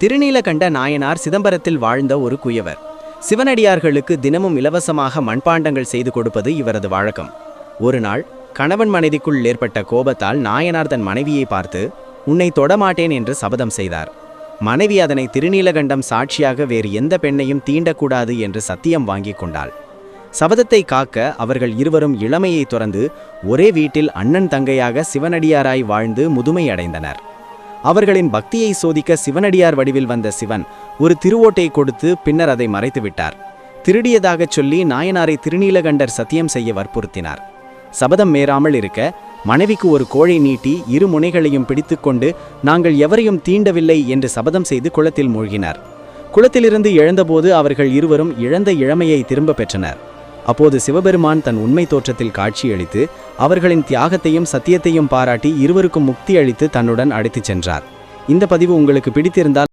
திருநீலகண்ட நாயனார் சிதம்பரத்தில் வாழ்ந்த ஒரு குயவர். சிவனடியார்களுக்கு தினமும் இலவசமாக மண்பாண்டங்கள் செய்து கொடுப்பது இவரது வழக்கம். ஒரு நாள் கணவன் மனைவிக்குள் ஏற்பட்ட கோபத்தால் நாயனார் தன் மனைவியை பார்த்து, "உன்னை தொடமாட்டேன்" என்று சபதம் செய்தார். மனைவி அதனை திருநீலகண்டம் சாட்சியாக வேறு எந்த பெண்ணையும் தீண்டக்கூடாது என்று சத்தியம் வாங்கி கொண்டாள். சபதத்தை காக்க அவர்கள் இருவரும் இளமையை துறந்து ஒரே வீட்டில் அண்ணன் தங்கையாக சிவனடியாராய் வாழ்ந்து முதுமை அடைந்தனர். அவர்களின் பக்தியை சோதிக்க சிவனடியார் வடிவில் வந்த சிவன் ஒரு திருவோட்டை கொடுத்து பின்னர் அதை மறைத்துவிட்டார். திருடியதாகச் சொல்லி நாயனாரை திருநீலகண்டர் சத்தியம் செய்ய வற்புறுத்தினார். சபதம் மீறாமல் இருக்க மனைவிக்கு ஒரு கோழை நீட்டி இரு முனைகளையும் பிடித்துக்கொண்டு, "நாங்கள் எவரையும் தீண்டவில்லை" என்று சபதம் செய்து குளத்தில் மூழ்கினார். குளத்திலிருந்து எழுந்தபோது அவர்கள் இருவரும் இழந்த இளமையை திரும்ப பெற்றனர். அப்போது சிவபெருமான் தன் உண்மை தோற்றத்தில் காட்சியளித்து அவர்களின் தியாகத்தையும் சத்தியத்தையும் பாராட்டி இருவருக்கும் முக்தி அளித்து தன்னுடன் அழைத்துச் சென்றார். இந்த பதிவு உங்களுக்கு பிடித்திருந்தால்